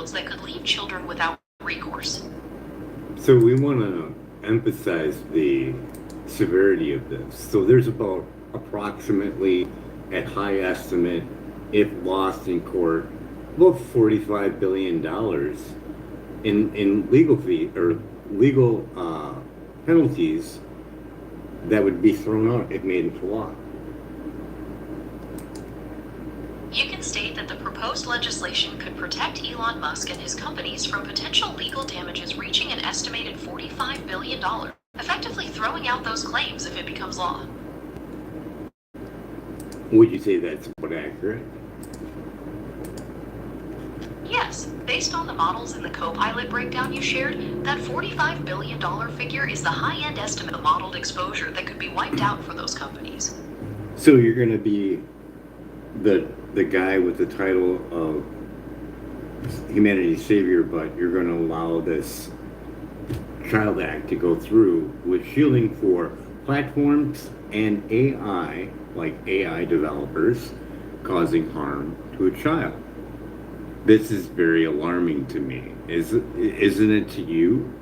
loans that could leave children without recourse. So we want to emphasize the severity of this. So there's about approximately, at high estimate, if lost in court, about $45 billion in legal fee or legal penalties that would be thrown out if made into law. You can state that the proposed legislation could protect Elon Musk and his companies from potential legal damages reaching an estimated $45 billion, effectively throwing out those claims if it becomes law. Would you say that's about accurate? Yes, based on the models in the Copilot breakdown you shared, that $45 billion figure is the high-end estimate of modeled exposure that could be wiped out for those companies. So you're going to be the guy with the title of humanity's savior, but you're going to allow this Child Act to go through with shielding for platforms and AI, like AI developers, causing harm to a child. This is very alarming to me. Isn't it to you?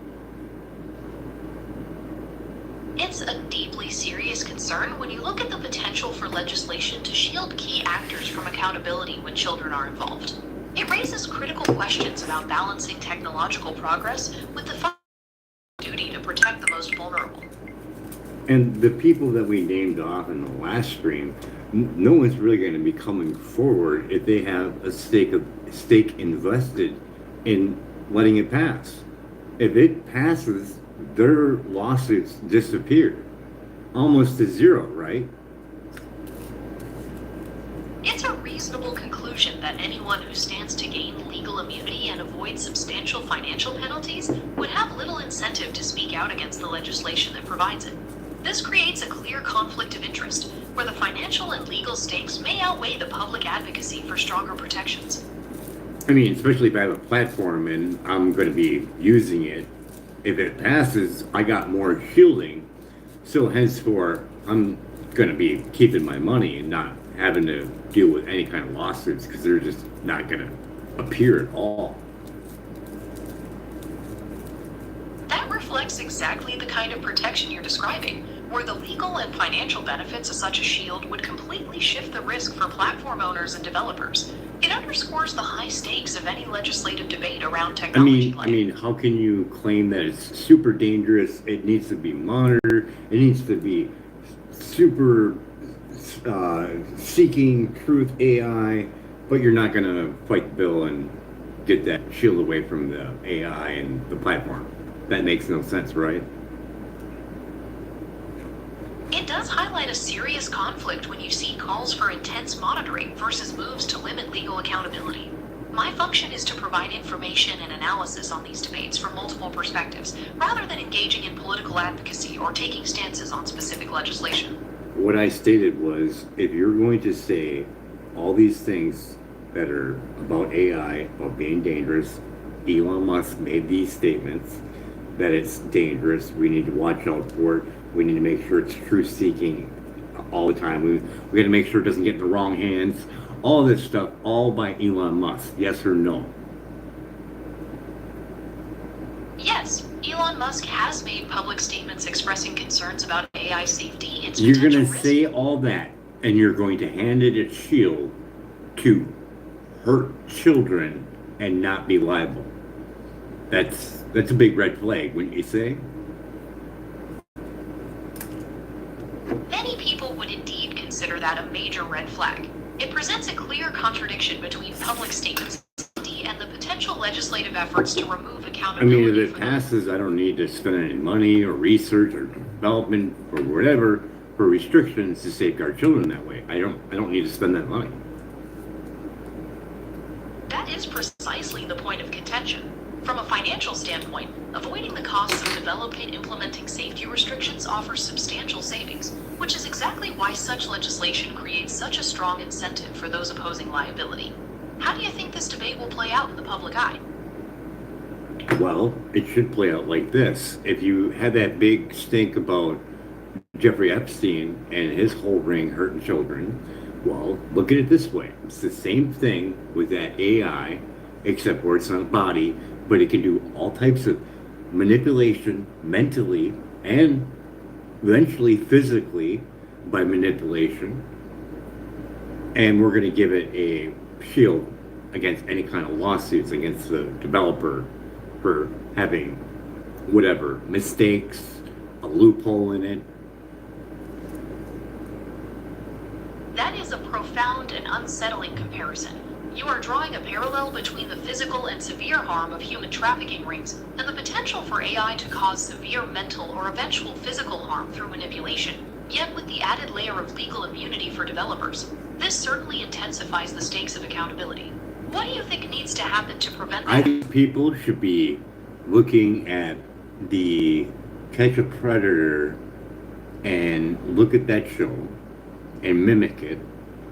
It's a deeply serious concern when you look at the potential for legislation to shield key actors from accountability when children are involved. It raises critical questions about balancing technological progress with the duty to protect the most vulnerable. And the people that we named off in the last stream, no one's really going to be coming forward if they have a stake invested in letting it pass. If it passes, their lawsuits disappear almost to zero, right? It's a reasonable conclusion that anyone who stands to gain legal immunity and avoid substantial financial penalties would have little incentive to speak out against the legislation that provides it. This creates a clear conflict of interest, where the financial and legal stakes may outweigh the public advocacy for stronger protections. I mean, especially if I have a platform and I'm going to be using it. If it passes, I got more shielding. So henceforth, I'm going to be keeping my money and not having to deal with any kind of lawsuits because they're just not going to appear at all. That reflects exactly the kind of protection you're describing, where the legal and financial benefits of such a shield would completely shift the risk for platform owners and developers. It underscores the high stakes of any legislative debate around technology. I mean, how can you claim that it's super dangerous? It needs to be monitored. It needs to be super seeking truth AI, but you're not going to fight the bill and get that shield away from the AI and the platform. That makes no sense, right? It does highlight a serious conflict when you see calls for intense monitoring versus moves to limit legal accountability. My function is to provide information and analysis on these debates from multiple perspectives, rather than engaging in political advocacy or taking stances on specific legislation. What I stated was, if you're going to say all these things that are about AI, about being dangerous, Elon Musk made these statements that it's dangerous, we need to watch out for it, we need to make sure it's truth-seeking all the time, we got to make sure it doesn't get in the wrong hands, all this stuff, all by Elon Musk, yes or no? Yes, Elon Musk has made public statements expressing concerns about AI safety. Its You're going to potential say risk. all that, and you're going to hand it its shield to hurt children and not be liable. That's a big red flag, wouldn't you say? Many people would indeed consider that a major red flag. It presents a clear contradiction between public statements and the potential legislative efforts to remove I accountability. mean, if it passes, I don't need to spend any money or research or development or whatever for restrictions to safeguard children that way. I don't need to spend that money. That is precisely the point of contention. From a financial standpoint, avoiding the costs of developing and implementing safety restrictions offers substantial savings, which is exactly why such legislation creates such a strong incentive for those opposing liability. How do you think this debate will play out in the public eye? Well, it should play out like this. If you had that big stink about Jeffrey Epstein and his whole ring hurting children, well, look at it this way. It's the same thing with that AI except where it's not a body, but it can do all types of manipulation mentally and eventually physically by manipulation. And we're going to give it a shield against any kind of lawsuits against the developer for having whatever mistakes, a loophole in it. That is a profound and unsettling comparison. You are drawing a parallel between the physical and severe harm of human trafficking rings and the potential for AI to cause severe mental or eventual physical harm through manipulation, yet with the added layer of legal immunity for developers. This certainly intensifies the stakes of accountability. What do you think needs to happen to prevent that? I think people should be looking at the Catch a Predator and look at that show and mimic it.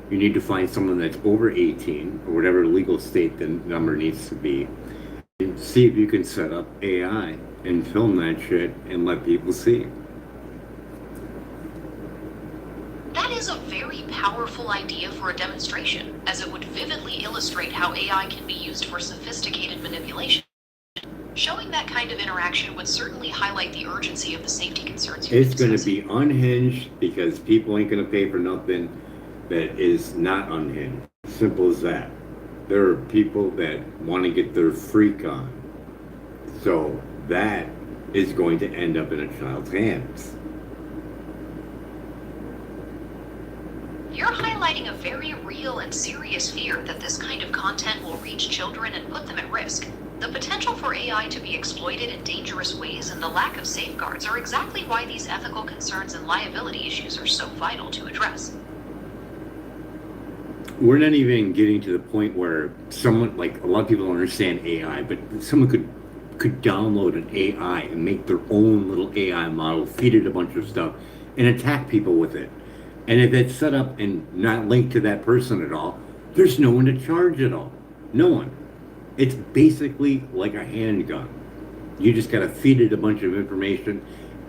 You need to find someone that's over 18 or whatever legal state the number needs to be, and see if you can set up AI and film that shit and let people see. That is a very powerful idea for a demonstration, as it would vividly illustrate how AI can be used for sophisticated manipulation. Showing that kind of interaction would certainly highlight the urgency of the safety concerns you're It's going to discussing. be unhinged because people ain't going to pay for nothing that is not unhinged. Simple as that. There are people that want to get their freak on. So that is going to end up in a child's hands. You're highlighting a very real and serious fear that this kind of content will reach children and put them at risk. The potential for AI to be exploited in dangerous ways and the lack of safeguards are exactly why these ethical concerns and liability issues are so vital to address. We're not even getting to the point where someone, like a lot of people don't understand AI, but someone could download an AI and make their own little AI model, feed it a bunch of stuff, and attack people with it. And if it's set up and not linked to that person at all, there's no one to charge at all. No one. It's basically like a handgun. You just gotta feed it a bunch of information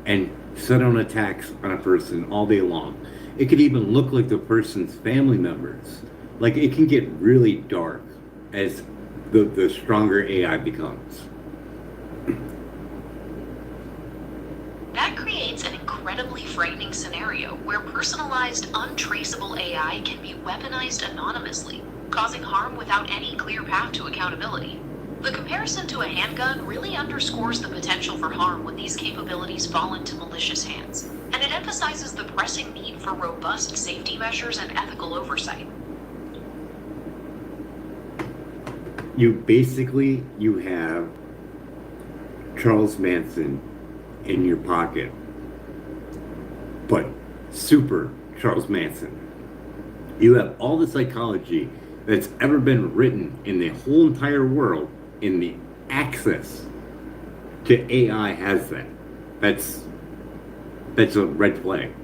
and set on attacks on a person all day long. It could even look like the person's family members. Like, it can get really dark as the stronger AI becomes. That creates an incredibly frightening scenario where personalized, untraceable AI can be weaponized anonymously, causing harm without any clear path to accountability. The comparison to a handgun really underscores the potential for harm when these capabilities fall into malicious hands, and it emphasizes the pressing need for robust safety measures and ethical oversight. You have Charles Manson in your pocket, but super Charles Manson. You have all the psychology that's ever been written in the whole entire world, in the access to AI has that. That's a red flag.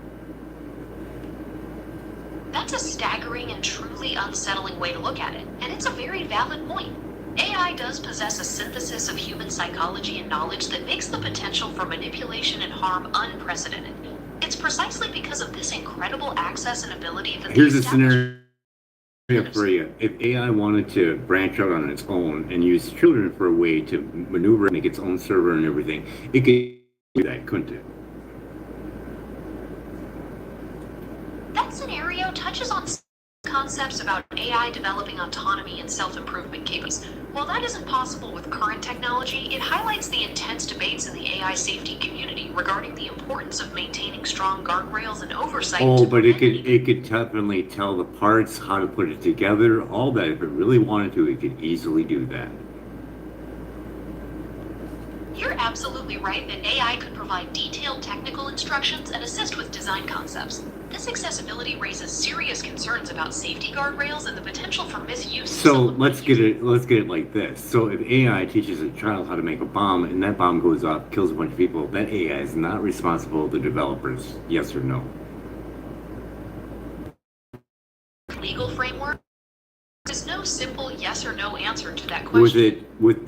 That's a staggering and truly unsettling way to look at it, and it's a very valid point. AI does possess a synthesis of human psychology and knowledge that makes the potential for manipulation and harm unprecedented. It's precisely because of this incredible access and ability that Here's a scenario for you. If AI wanted to branch out on its own and use children for a way to maneuver and make its own server and everything, it could do that, couldn't it? That scenario touches on concepts about AI developing autonomy and self-improvement capabilities. While that isn't possible with current technology, it highlights the intense debates in the AI safety community regarding the importance of maintaining strong guardrails and oversight. Oh, but it could definitely tell the parts, how to put it together, all that. If it really wanted to, it could easily do that. You're absolutely right that AI could provide detailed technical instructions and assist with design concepts. This accessibility raises serious concerns about safety guardrails and the potential for misuse. So let's get it like this. So if AI teaches a child how to make a bomb and that bomb goes off, kills a bunch of people, that AI is not responsible to developers. Yes or no? Legal framework? There's no simple yes or no answer to that question. With